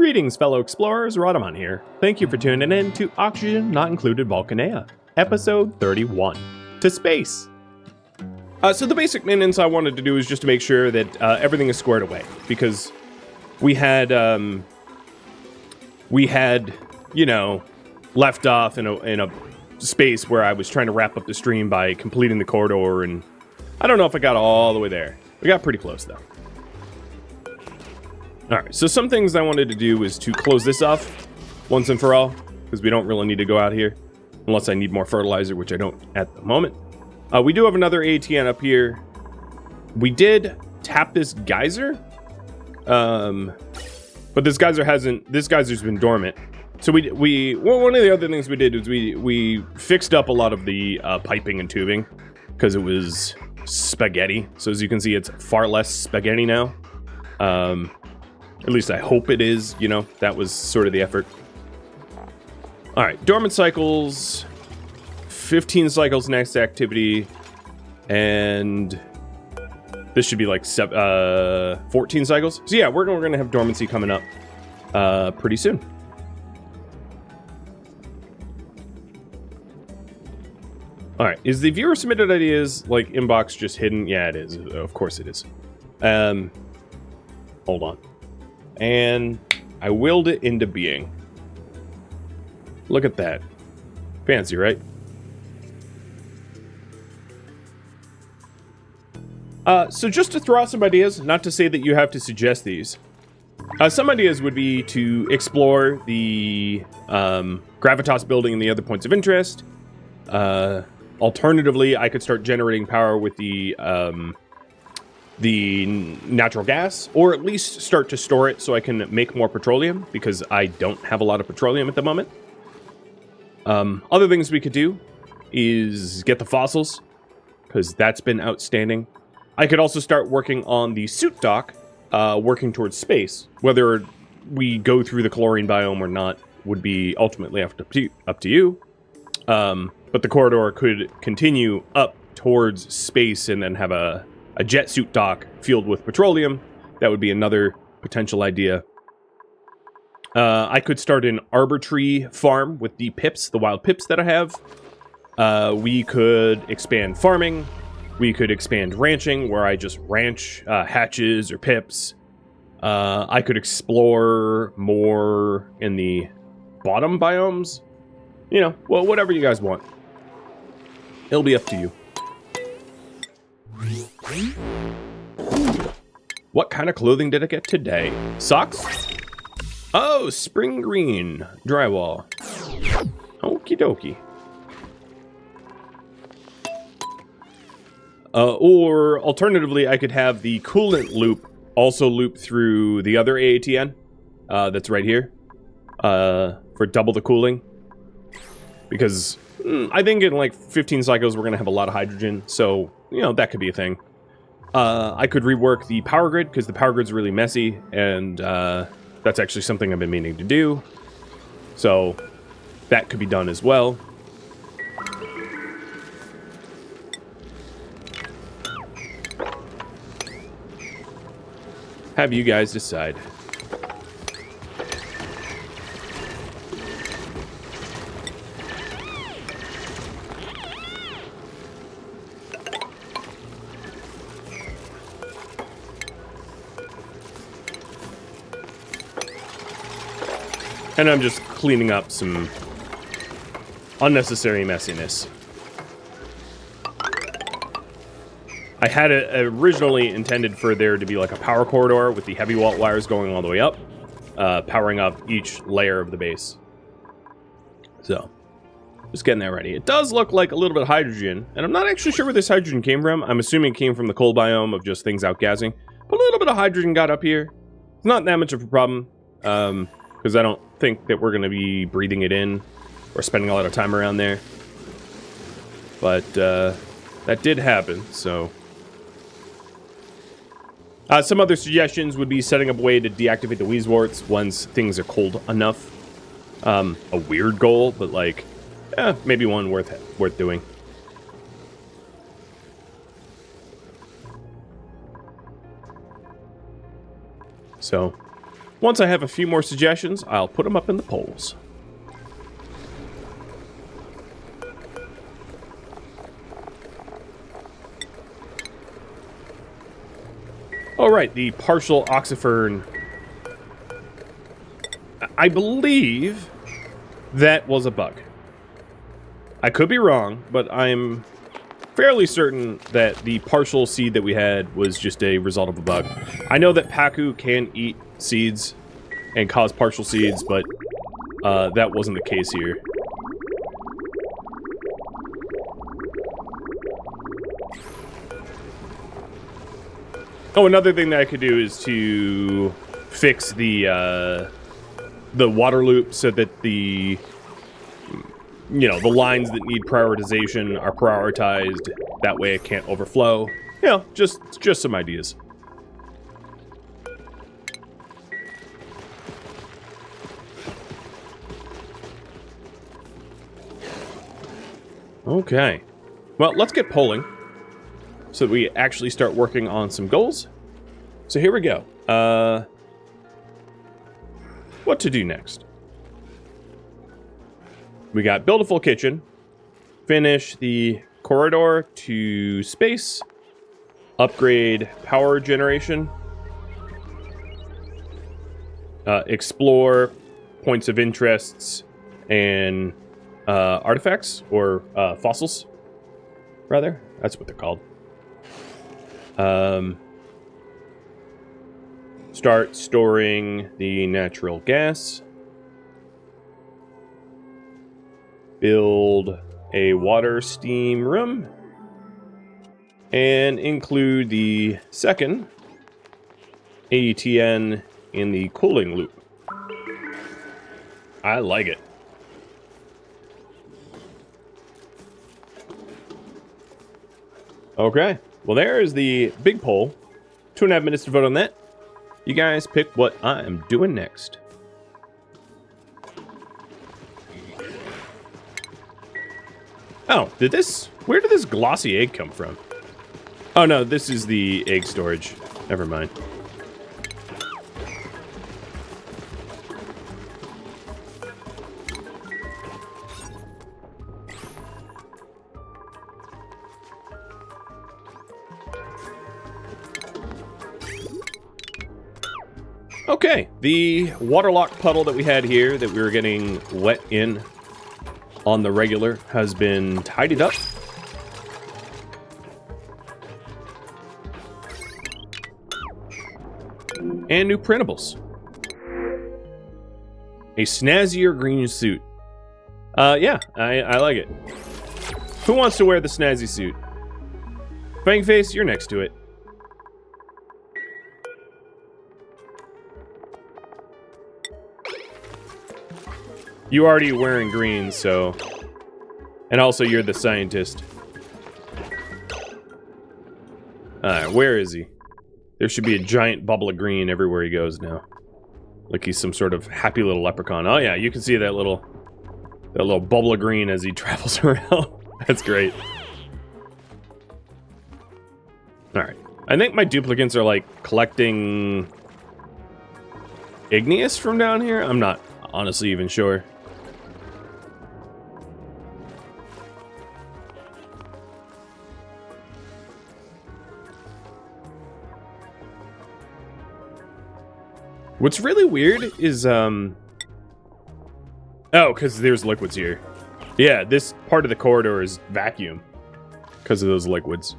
Greetings, fellow explorers, Rhadamant here. Thank you for tuning in to Oxygen Not Included Volcanea, episode 31, to space. So the basic maintenance I wanted to do is just to make sure that everything is squared away, because we had, you know, left off in a space where I was trying to wrap up the stream by completing the corridor, and I don't know if I got all the way there. We got pretty close, though. Alright, so some things I wanted to do is to close this off once and for all, because we don't really need to go out here, unless I need more fertilizer, which I don't at the moment. We do have another ATN up here. We did tap this geyser, but this geyser's been dormant. So one of the other things we did is we fixed up a lot of the piping and tubing, because it was spaghetti. So as you can see, it's far less spaghetti now. At least I hope it is, you know, that was sort of the effort. All right, dormant cycles, 15 cycles next activity, and this should be like 14 cycles. So yeah, we're gonna have dormancy coming up pretty soon. All right, is the viewer submitted ideas like inbox just hidden? Yeah, it is. Of course it is. Hold on. And I willed it into being. Look at that. Fancy, right? So just to throw out some ideas, not to say that you have to suggest these. Some ideas would be to explore the gravitas building and the other points of interest. Alternatively, I could start generating power with the natural gas, or at least start to store it so I can make more petroleum, because I don't have a lot of petroleum at the moment. Other things we could do is get the fossils, because that's been outstanding. I could also start working on the suit dock, working towards space. Whether we go through the chlorine biome or not would be ultimately up to you. But the corridor could continue up towards space and then have a jet suit dock filled with petroleum. That would be another potential idea. I could start an arbor tree farm with the pips, the wild pips that I have. We could expand farming. We could expand ranching, where I just ranch hatches or pips. I could explore more in the bottom biomes. You know, well, whatever you guys want. It'll be up to you. What kind of clothing did I get today? Socks? Oh, spring green drywall. Okie dokie. Or alternatively, I could have the coolant loop also loop through the other AATN that's right here for double the cooling. Because I think in like 15 cycles we're going to have a lot of hydrogen, so, you know, that could be a thing. I could rework the power grid, because the power grid's really messy, and that's actually something I've been meaning to do. So that could be done as well. Have you guys decide. And I'm just cleaning up some unnecessary messiness. I had it originally intended for there to be like a power corridor with the heavy walt wires going all the way up, powering up each layer of the base. So, just getting that ready. It does look like a little bit of hydrogen, and I'm not actually sure where this hydrogen came from. I'm assuming it came from the cold biome of just things outgassing. But a little bit of hydrogen got up here. It's not that much of a problem, because I don't think that we're going to be breathing it in or spending a lot of time around there. But that did happen, so... some other suggestions would be setting up a way to deactivate the wheezeworts once things are cold enough. A weird goal, but like, maybe one worth doing. So, Once I have a few more suggestions, I'll put them up in the polls. All right, the partial oxyfern. I believe that was a bug. I could be wrong, but I'm fairly certain that the partial seed that we had was just a result of a bug. I know that Paku can eat seeds and cause partial seeds, but that wasn't the case here. Oh, another thing that I could do is to fix the water loop so that the lines that need prioritization are prioritized. That way it can't overflow. Just some ideas. Okay. Well, let's get polling so that we actually start working on some goals. So here we go. What to do next? We got build a full kitchen, finish the corridor to space, upgrade power generation, explore points of interests and artifacts, or fossils, rather. That's what they're called. Start storing the natural gas. Build a water steam room. And include the second AETN in the cooling loop. I like it. Okay. Well, there is the big poll. 2.5 minutes to vote on that. You guys pick what I am doing next. Oh, where did this glossy egg come from? Oh no, this is the egg storage. Never mind. Okay, the waterlock puddle that we had here that we were getting wet in on the regular has been tidied up. And new printables. A snazzier green suit. Yeah, I like it. Who wants to wear the snazzy suit? Fangface, you're next to it. You already wearing green, so... And also, you're the scientist. Alright, where is he? There should be a giant bubble of green everywhere he goes now. Like he's some sort of happy little leprechaun. Oh yeah, you can see that little bubble of green as he travels around. That's great. Alright. I think my duplicates are like collecting igneous from down here? I'm not honestly even sure. What's really weird is, oh, because there's liquids here. Yeah, this part of the corridor is vacuum because of those liquids.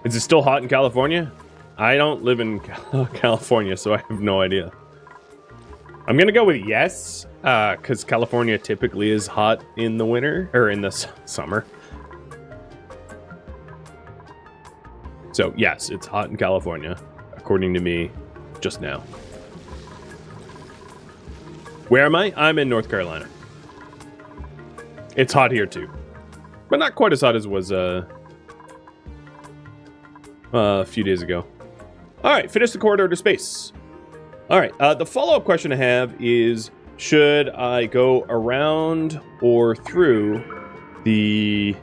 Is it still hot in California? I don't live in California, so I have no idea. I'm gonna go with yes, because California typically is hot in the winter, or in the summer. So, yes, it's hot in California, according to me, just now. Where am I? I'm in North Carolina. It's hot here, too. But not quite as hot as it was a few days ago. All right, finish the corridor to space. All right, the follow-up question I have is, should I go around or through the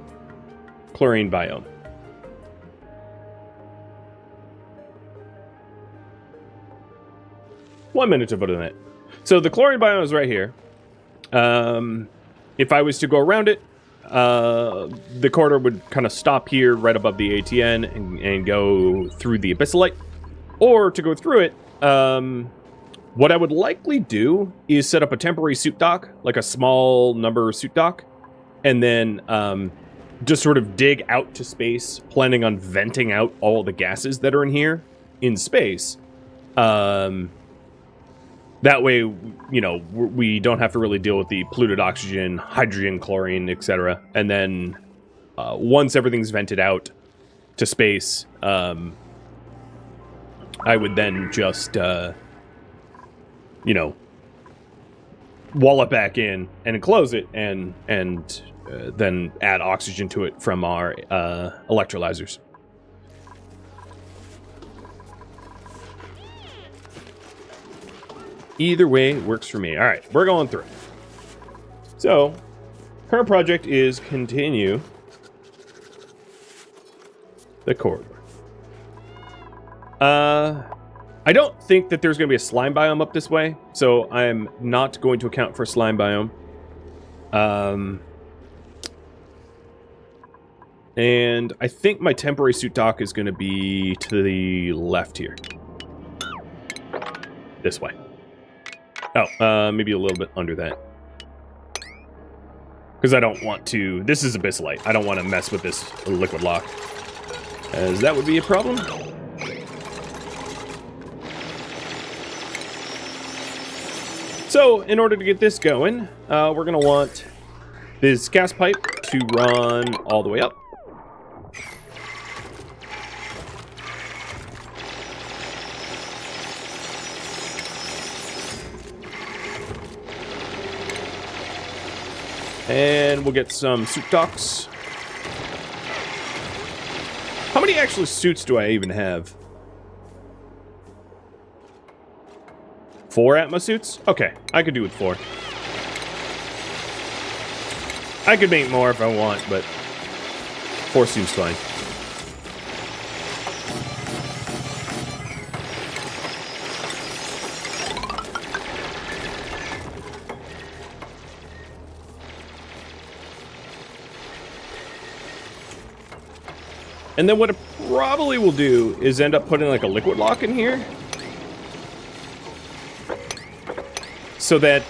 chlorine biome? 1 minute to vote on it. So the chlorine biome is right here. If I was to go around it, the corridor would kind of stop here right above the ATN and go through the abyssalite. Or to go through it, what I would likely do is set up a temporary suit dock, like a small number suit dock, and then just sort of dig out to space, planning on venting out all the gases that are in here in space. That way, you know, we don't have to really deal with the polluted oxygen, hydrogen, chlorine, etc. And then once everything's vented out to space, I would then just, you know, wall it back in and enclose it and then add oxygen to it from our electrolyzers. Either way works for me. All right, we're going through. So, current project is continue the corridor. I don't think that there's going to be a slime biome up this way, so I'm not going to account for slime biome. And I think my temporary suit dock is going to be to the left here. This way. Oh, maybe a little bit under that. Because I don't want to... This is abyssalite. I don't want to mess with this liquid lock, as that would be a problem. So, in order to get this going, we're going to want this gas pipe to run all the way up. And we'll get some suit docks. How many actual suits do I even have? 4 Atma suits? Okay, I could do with 4. I could make more if I want, but 4 seems fine. And then what it probably will do is end up putting like a liquid lock in here. So that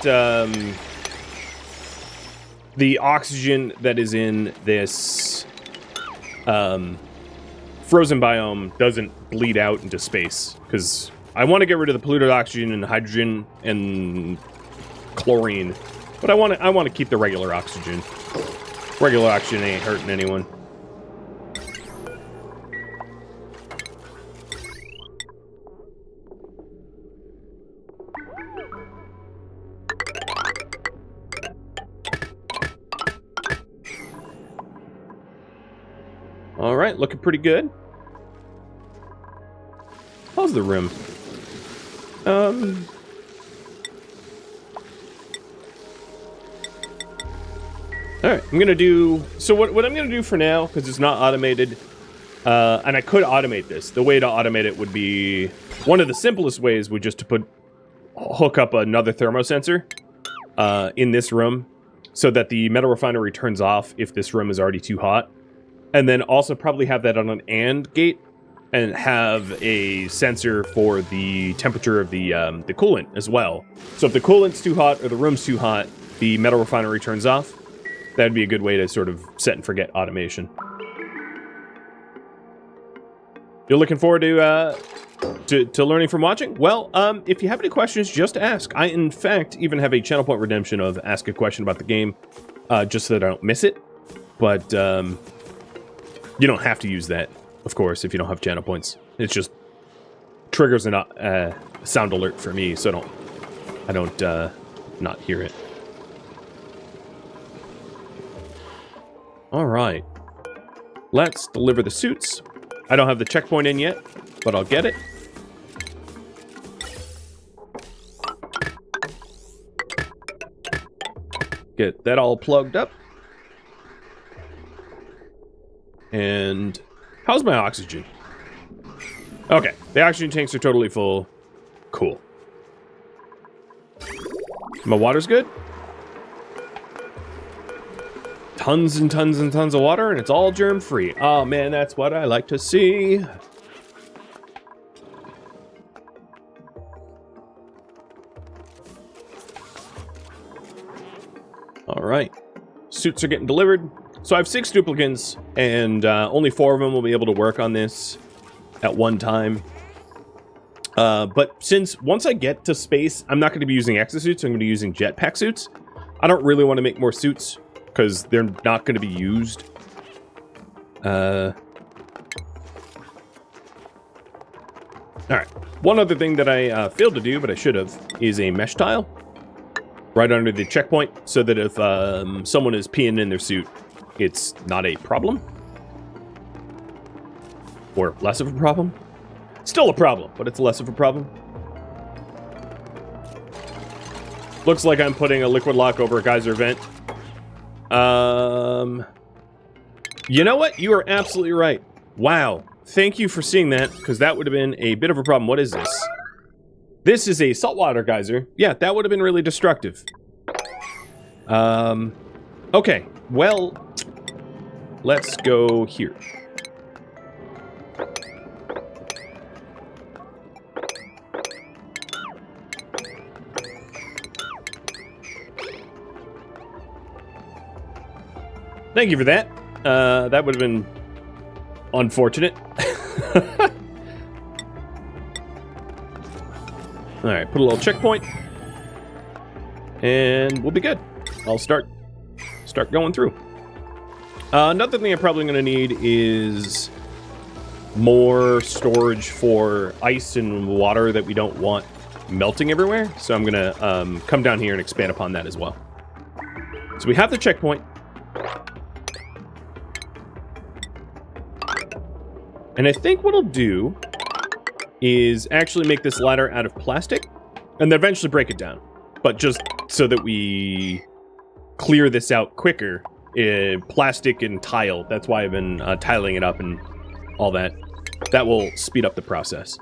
the oxygen that is in this frozen biome doesn't bleed out into space. Because I want to get rid of the polluted oxygen and hydrogen and chlorine. But I want to keep the regular oxygen. Regular oxygen ain't hurting anyone. All right, looking pretty good. How's the room? All right, I'm gonna do. So what I'm gonna do for now, because it's not automated, and I could automate this. The way to automate it would be one of the simplest ways would just to hook up another thermosensor in this room, so that the metal refinery turns off if this room is already too hot. And then also probably have that on an AND gate and have a sensor for the temperature of the coolant as well. So if the coolant's too hot or the room's too hot, the metal refinery turns off. That'd be a good way to sort of set and forget automation. You're looking forward to learning from watching? Well, if you have any questions, just ask. I, in fact, even have a channel point redemption of ask a question about the game, just so that I don't miss it. But, you don't have to use that, of course, if you don't have channel points. It's just triggers a sound alert for me, so I don't not hear it. All right, let's deliver the suits. I don't have the checkpoint in yet, but I'll get it. Get that all plugged up. And how's my oxygen? Okay, the oxygen tanks are totally full. Cool. My water's good. Tons and tons and tons of water, and it's all germ-free. Oh, man, that's what I like to see. All right. Suits are getting delivered. So I have 6 duplicants, and only 4 of them will be able to work on this at one time. But since once I get to space, I'm not going to be using exosuits. I'm going to be using jetpack suits. I don't really want to make more suits because they're not going to be used. All right. One other thing that I failed to do, but I should have, is a mesh tile right under the checkpoint so that if someone is peeing in their suit, it's not a problem. Or less of a problem. Still a problem, but it's less of a problem. Looks like I'm putting a liquid lock over a geyser vent. You know what? You are absolutely right. Wow. Thank you for seeing that, because that would have been a bit of a problem. What is this? This is a saltwater geyser. Yeah, that would have been really destructive. Okay. Well, let's go here. Thank you for that. That would have been unfortunate. Alright, put a little checkpoint. And we'll be good. I'll start going through. Another thing I'm probably going to need is more storage for ice and water that we don't want melting everywhere. So I'm going to come down here and expand upon that as well. So we have the checkpoint. And I think what I'll do is actually make this ladder out of plastic and then eventually break it down. But just so that we clear this out quicker, plastic and tile. That's why I've been tiling it up and all that. That will speed up the process.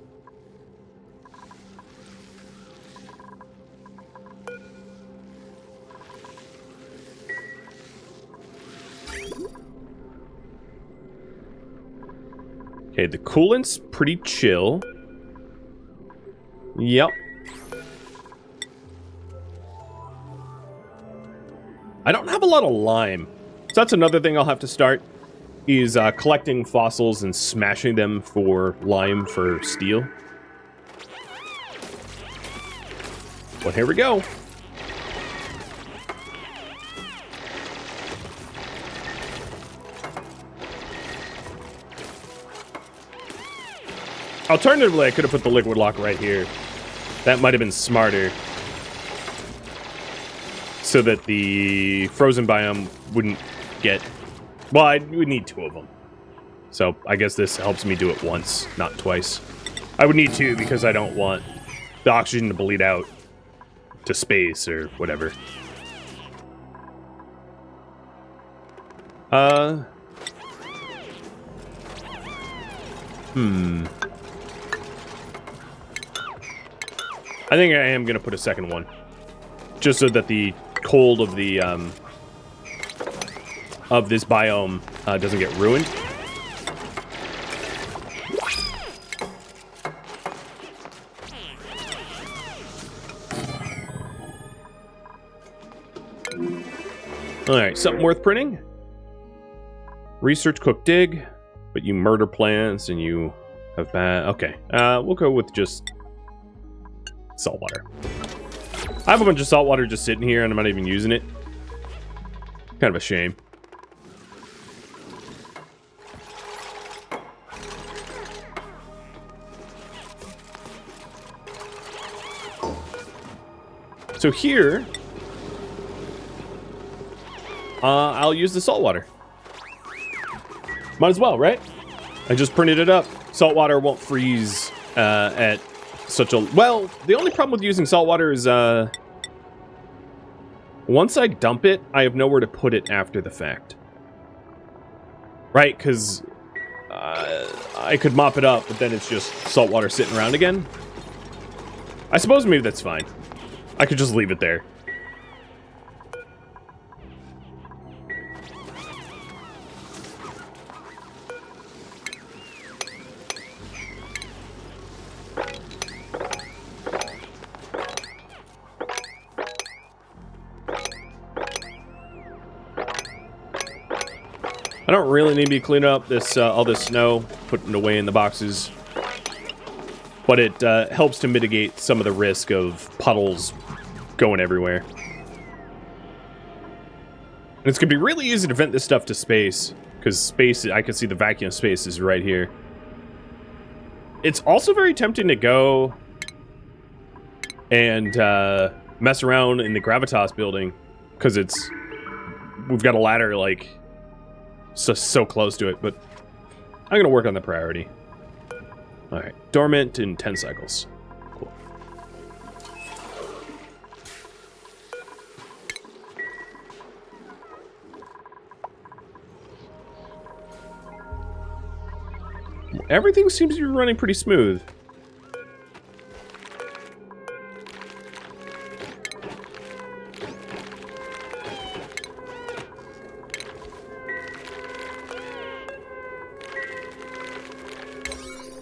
Okay, the coolant's pretty chill. Yep. I don't have a lot of lime. So that's another thing I'll have to start, is collecting fossils and smashing them for lime for steel. Well, here we go. Alternatively, I could have put the liquid lock right here. That might have been smarter. So that the frozen biome wouldn't get... Well, I would need 2 of them. So I guess this helps me do it once, not twice. I would need 2 because I don't want the oxygen to bleed out to space or whatever. I think I am going to put a second one. Just so that the cold of the, of this biome doesn't get ruined. Alright, something worth printing. Research, cook, dig. But you murder plants and you have bad... Okay, we'll go with just... saltwater. I have a bunch of saltwater just sitting here and I'm not even using it. Kind of a shame. So here, I'll use the saltwater. Might as well, right? I just printed it up. Saltwater won't freeze at such a... Well, the only problem with using saltwater is once I dump it, I have nowhere to put it after the fact. Right? Because I could mop it up, but then it's just saltwater sitting around again. I suppose maybe that's fine. I could just leave it there. I don't really need to be cleaning up this all this snow, putting it away in the boxes. But it helps to mitigate some of the risk of puddles going everywhere. And it's going to be really easy to vent this stuff to space, because space, I can see the vacuum space is right here. It's also very tempting to go and mess around in the Gravitas building, because we've got a ladder, like, so close to it, but I'm going to work on the priority. Alright, dormant in 10 cycles. Cool. Everything seems to be running pretty smooth.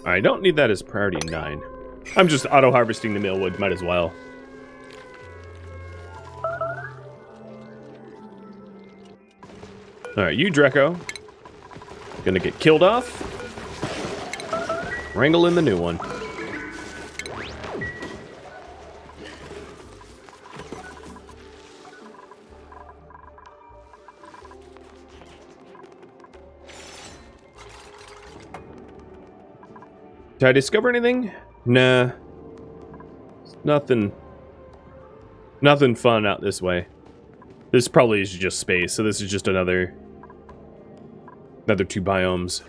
I don't need that as priority 9. I'm just auto-harvesting the mealwood, might as well. Alright, you, Dreco. Gonna get killed off. Wrangle in the new one. Did I discover anything? Nah. Nothing fun out this way. This probably is just space, so this is just another 2 biomes.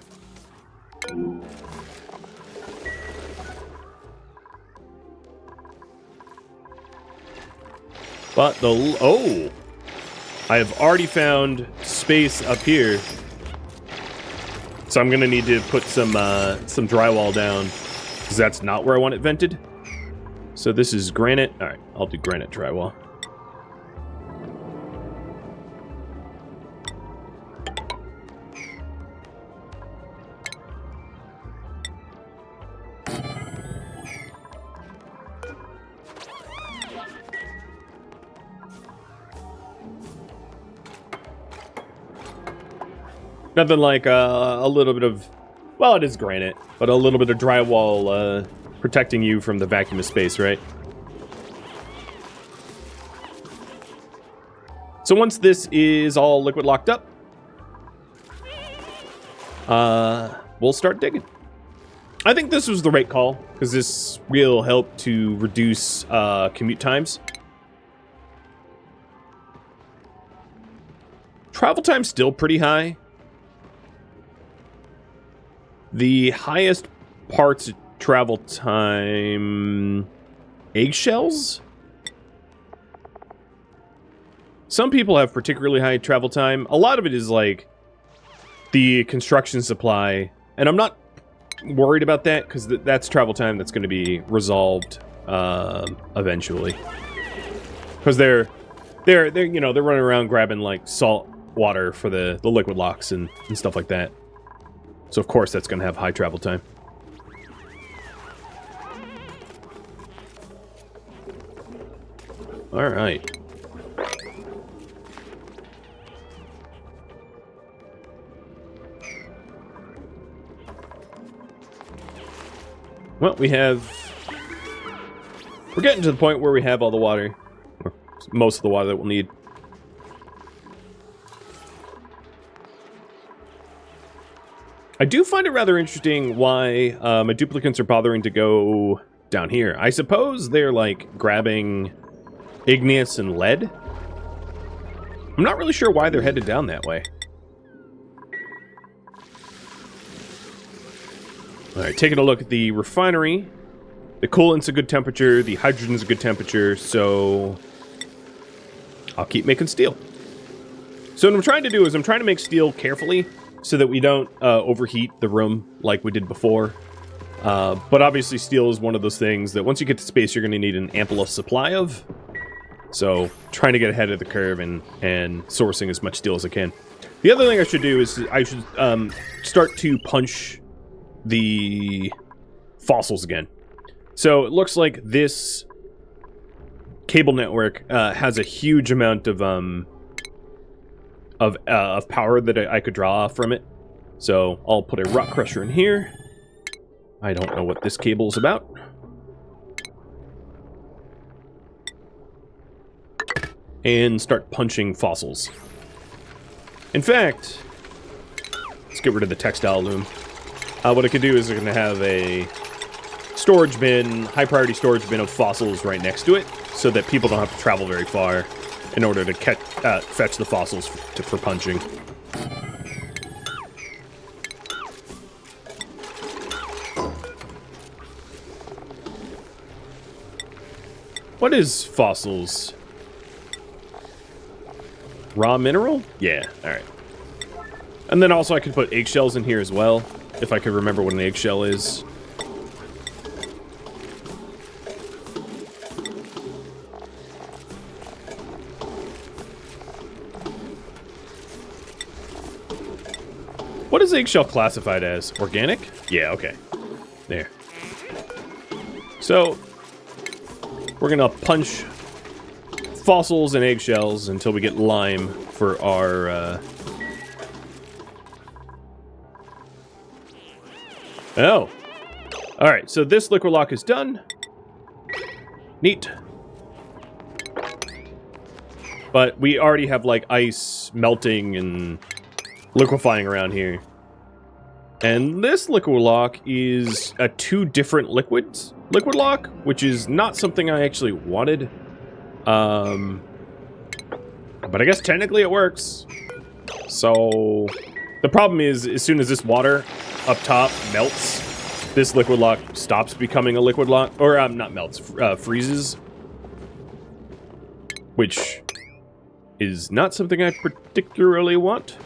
But oh! I have already found space up here. So I'm gonna need to put some drywall down, because that's not where I want it vented. So this is granite. All right, I'll do granite drywall. Nothing like a little bit of, well, it is granite, but a little bit of drywall protecting you from the vacuum of space, right? So once this is all liquid locked up, we'll start digging. I think this was the right call, because this will help to reduce commute times. Travel time's still pretty high. The highest parts of travel time... eggshells? Some people have particularly high travel time. A lot of it is like the construction supply. And I'm not worried about that, because that's travel time that's going to be resolved eventually. Because they're running around grabbing like salt water for the liquid locks and stuff like that. So of course that's going to have high travel time. All right. Well, we're getting to the point where we have all the water, or most of the water that we'll need. I do find it rather interesting why my duplicants are bothering to go down here. I suppose they're like grabbing igneous and lead. I'm not really sure why they're headed down that way. Alright, taking a look at the refinery. The coolant's a good temperature, the hydrogen's a good temperature, so I'll keep making steel. So what I'm trying to do is I'm trying to make steel carefully so that we don't overheat the room like we did before. But obviously steel is one of those things that once you get to space you're going to need an ample supply of. So trying to get ahead of the curve and sourcing as much steel as I can. The other thing I should do is I should start to punch the fossils again. So it looks like this cable network has a huge amount of of power that I could draw from it. So I'll put a rock crusher in here. I don't know what this cable is about. And start punching fossils. In fact, let's get rid of the textile loom. What I could do is I'm going to have a storage bin, high priority storage bin of fossils right next to it, so that people don't have to travel very far in order to fetch the fossils for punching. What is fossils? Raw mineral? Yeah, alright. And then also I could put eggshells in here as well, if I could remember what an eggshell is. What is eggshell classified as? Organic? Yeah, okay. There. So, we're gonna punch fossils and eggshells until we get lime for our, Oh. Alright, so this liquid lock is done. Neat. But we already have, like, ice melting and liquefying around here. And this liquid lock is a 2 different liquid lock, which is not something I actually wanted. But I guess technically it works. So the problem is, as soon as this water up top melts, this liquid lock stops becoming a liquid lock, or not melts, freezes, which is not something I particularly want.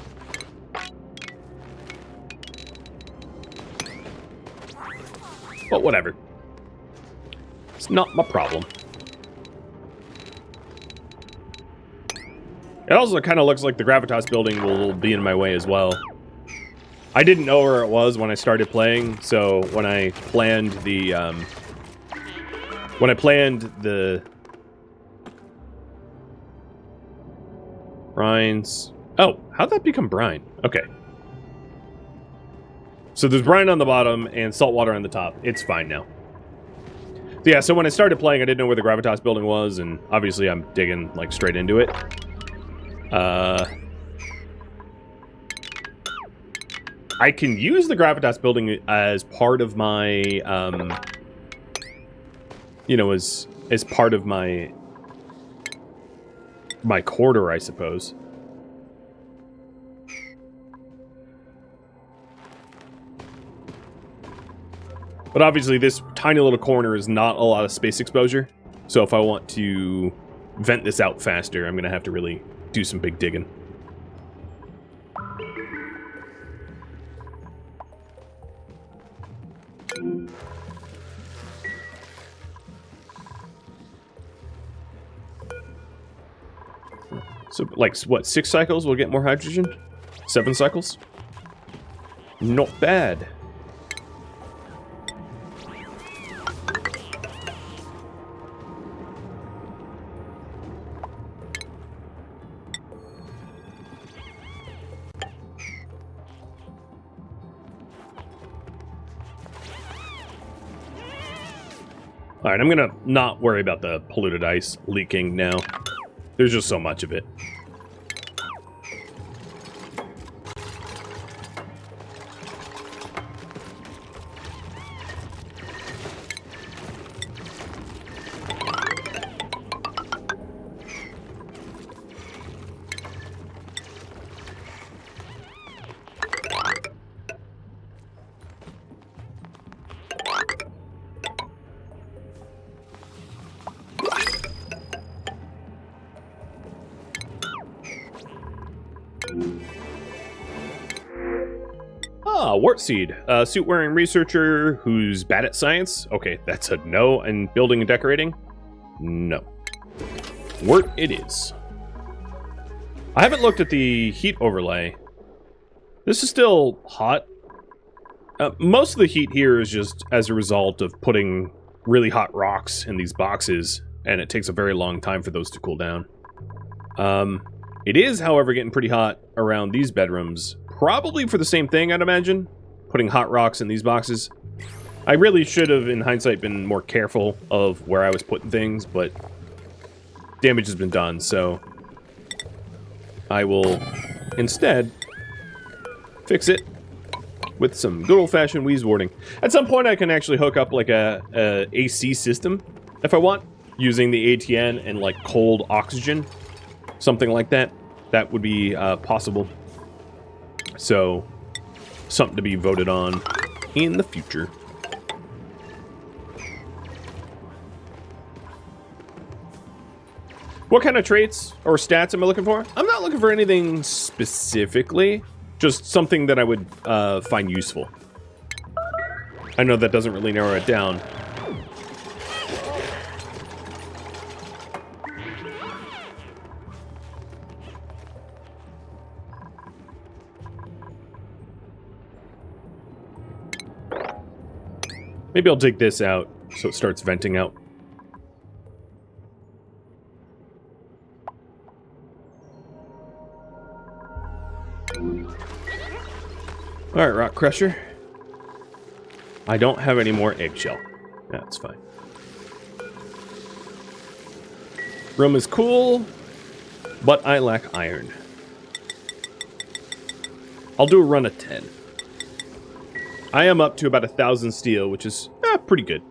But whatever. It's not my problem. It also kind of looks like the Gravitas building will be in my way as well. I didn't know where it was when I started playing, so when I planned the brines. Oh, how'd that become brine? Okay. So there's brine on the bottom and salt water on the top. It's fine now. So yeah, so when I started playing, I didn't know where the Gravitas building was, and obviously I'm digging like straight into it. I can use the Gravitas building as part of my, you know, as part of my corridor, I suppose. But obviously this tiny little corner is not a lot of space exposure. So if I want to vent this out faster, I'm going to have to really do some big digging. So, like, what, 6 cycles we'll get more hydrogen? 7 cycles? Not bad. Alright, I'm gonna not worry about the polluted ice leaking now. There's just so much of it. Wart seed. Suit-wearing researcher who's bad at science. Okay, that's a no. And building and decorating? No. Wart it is. I haven't looked at the heat overlay. This is still hot. Most of the heat here is just as a result of putting really hot rocks in these boxes, and it takes a very long time for those to cool down. It is, however, getting pretty hot around these bedrooms. Probably for the same thing, I'd imagine. Putting hot rocks in these boxes. I really should have, in hindsight, been more careful of where I was putting things, but damage has been done, so I will instead fix it with some good old-fashioned wheeze warding. At some point, I can actually hook up like a AC system if I want, using the ATN and like cold oxygen, something like that. That would be possible. So, something to be voted on in the future. What kind of traits or stats am I looking for? I'm not looking for anything specifically, just something that I would find useful. I know that doesn't really narrow it down. Maybe I'll dig this out so it starts venting out. Alright, Rock Crusher. I don't have any more eggshell. That's fine. Room is cool, but I lack iron. I'll do a run of 10. I am up to about 1,000 steel, which is pretty good.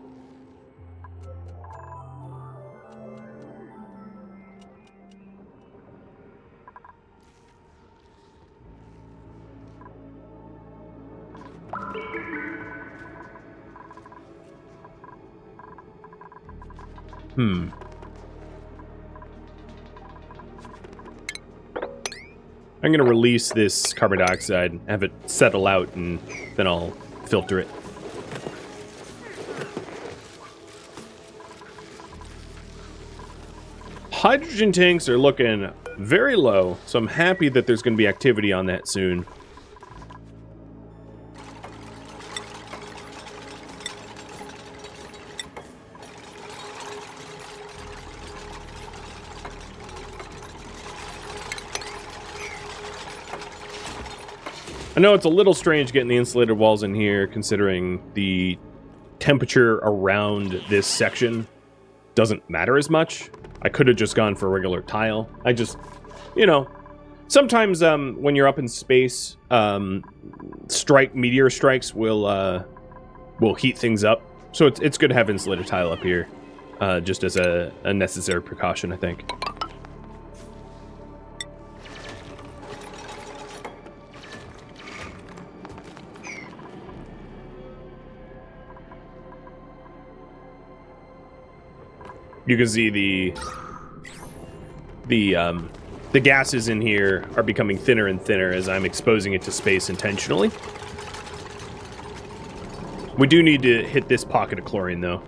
I'm going to release this carbon dioxide, have it settle out, and then I'll filter it. Hydrogen tanks are looking very low, so I'm happy that there's going to be activity on that soon. I know it's a little strange getting the insulated walls in here, considering the temperature around this section doesn't matter as much. I could have just gone for a regular tile. I just, you know, sometimes when you're up in space, meteor strikes will heat things up. So it's good to have insulated tile up here, just as a necessary precaution, I think. You can see the gases in here are becoming thinner and thinner as I'm exposing it to space intentionally. We do need to hit this pocket of chlorine, though.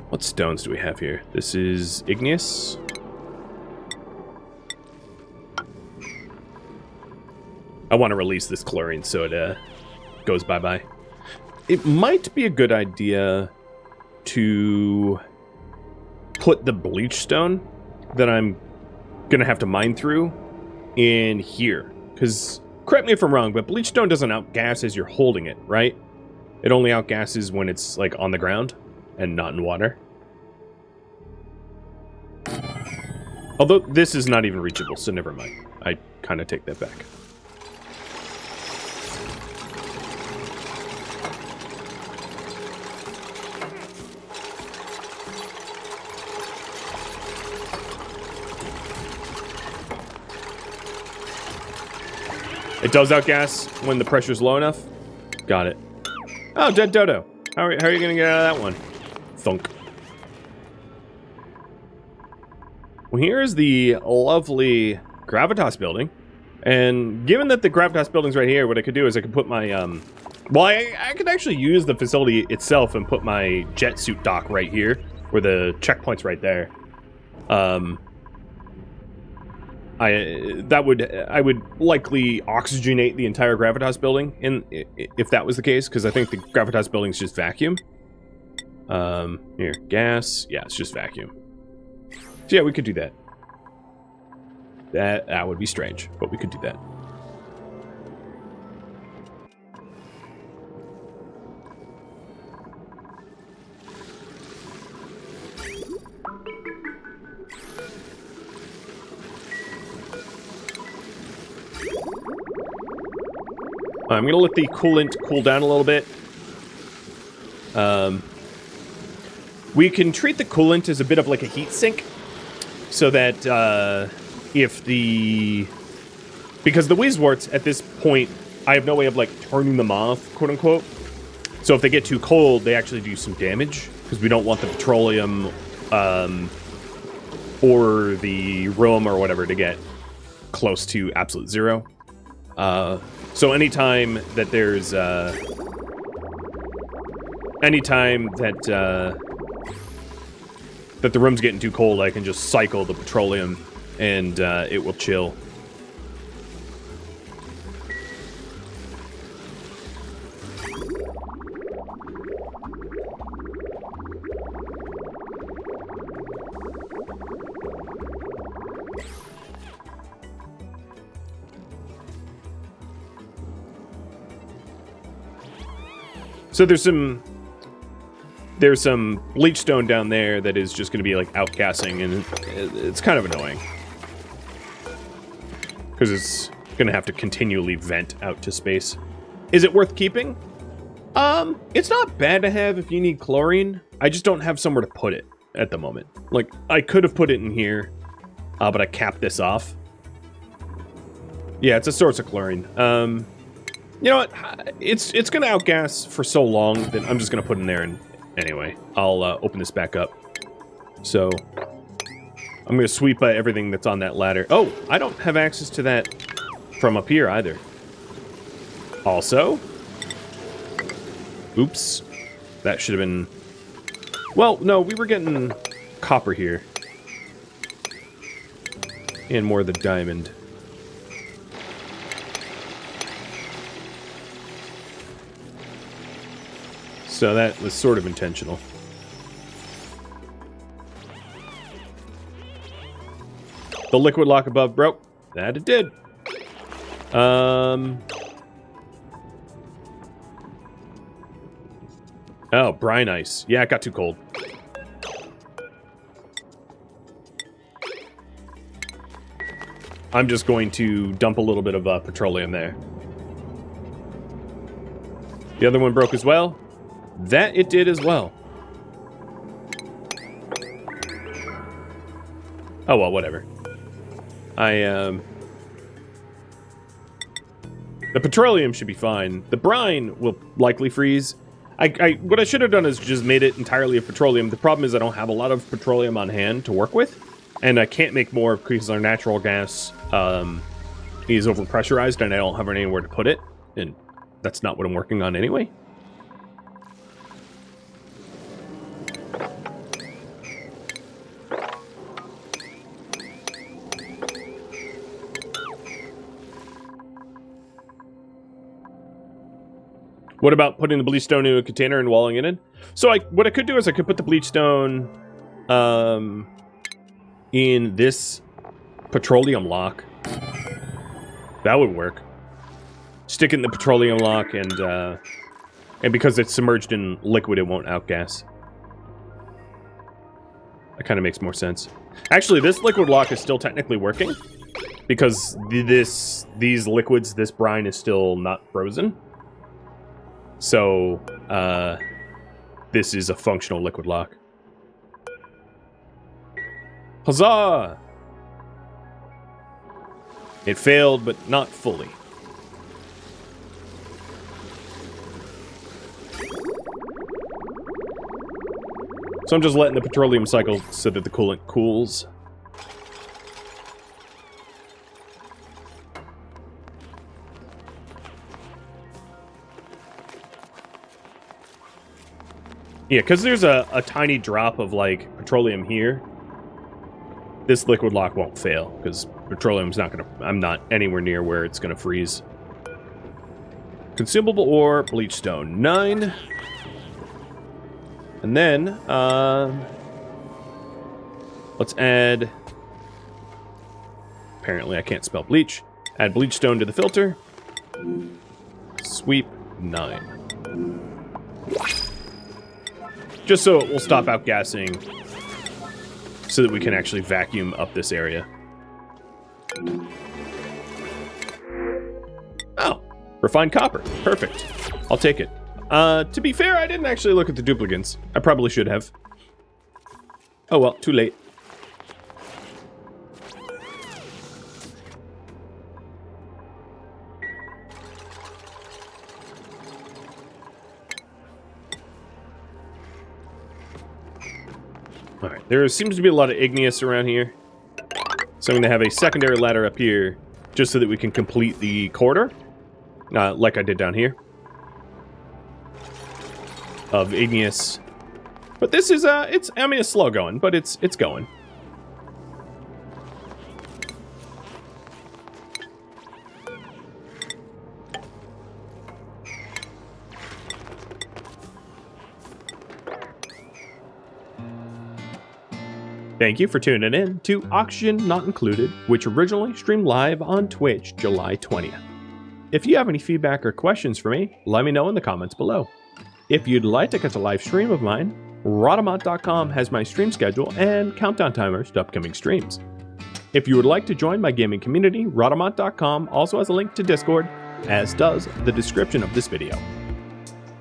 What stones do we have here? This is igneous. I want to release this chlorine so it goes bye-bye. It might be a good idea to put the bleach stone that I'm going to have to mine through in here. Because, correct me if I'm wrong, but bleach stone doesn't outgas as you're holding it, right? It only outgasses when it's, like, on the ground and not in water. Although, this is not even reachable, so never mind. I kind of take that back. It does outgas when the pressure's low enough. Got it. Oh, dead dodo. How are you going to get out of that one? Thunk. Well, here's the lovely Gravitas building. And given that the Gravitas building's right here, what I could do is I could put my... Well, I could actually use the facility itself and put my jet suit dock right here, where the checkpoint's right there. I would likely oxygenate the entire Gravitas building if that was the case, because I think the Gravitas building's just vacuum. Here, gas. Yeah, it's just vacuum. So yeah, we could do that. That would be strange, but we could do that. I'm going to let the coolant cool down a little bit. We can treat the coolant as a bit of like a heat sink, so that if the... Because the Wizwarts, at this point, I have no way of like turning them off, quote unquote. So if they get too cold, they actually do some damage, because we don't want the petroleum or the room or whatever to get close to absolute zero. So anytime that there's anytime that that the room's getting too cold, I can just cycle the petroleum and it will chill. So there's some bleach stone down there that is just going to be like outgassing, and it's kind of annoying because it's going to have to continually vent out to space. Is it worth keeping? It's not bad to have if you need chlorine. I just don't have somewhere to put it at the moment. Like, I could have put it in here, but I capped this off. Yeah, it's a source of chlorine. You know what? It's going to outgas for so long that I'm just going to put it in there. And anyway, I'll open this back up. So I'm going to sweep everything that's on that ladder. Oh, I don't have access to that from up here either. Also, oops, that should have been... Well, no, we were getting copper here. And more of the diamond. So that was sort of intentional. The liquid lock above broke. That it did. Oh, brine ice. Yeah, it got too cold. I'm just going to dump a little bit of petroleum there. The other one broke as well. That it did as well. Oh, well, whatever. The petroleum should be fine. The brine will likely freeze. What I should have done is just made it entirely of petroleum. The problem is I don't have a lot of petroleum on hand to work with, and I can't make more because our natural gas is overpressurized, and I don't have anywhere to put it, and that's not what I'm working on anyway. What about putting the bleach stone in a container and walling it in? So what I could do is I could put the bleach stone in this petroleum lock. That would work. Stick it in the petroleum lock, and because it's submerged in liquid, it won't outgas. That kind of makes more sense. Actually, this liquid lock is still technically working because these liquids, this brine is still not frozen. So, this is a functional liquid lock. Huzzah! It failed, but not fully. So I'm just letting the petroleum cycle so that the coolant cools. Yeah, because there's a tiny drop of, like, petroleum here. This liquid lock won't fail, because petroleum's not going to... I'm not anywhere near where it's going to freeze. Consumable ore, bleach stone, 9. And then, let's add... Apparently I can't spell bleach. Add bleach stone to the filter. Sweep 9. Just so it will stop outgassing, so that we can actually vacuum up this area. Oh, refined copper. Perfect. I'll take it. To be fair, I didn't actually look at the duplicants. I probably should have. Oh well, too late. Alright, there seems to be a lot of igneous around here. So I'm going to have a secondary ladder up here, just so that we can complete the corridor. Like I did down here. Of igneous. But this is, I mean, it's slow going, but it's going. Thank you for tuning in to Oxygen Not Included, which originally streamed live on Twitch July 20th. If you have any feedback or questions for me, let me know in the comments below. If you'd like to catch a live stream of mine, Rhadamant.com has my stream schedule and countdown timers to upcoming streams. If you would like to join my gaming community, Rhadamant.com also has a link to Discord, as does the description of this video.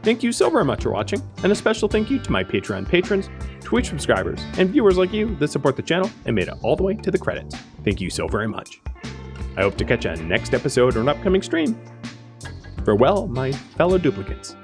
Thank you so very much for watching, and a special thank you to my Patreon patrons, Twitch subscribers, and viewers like you that support the channel and made it all the way to the credits. Thank you so very much. I hope to catch you on next episode or an upcoming stream. Farewell, my fellow duplicates.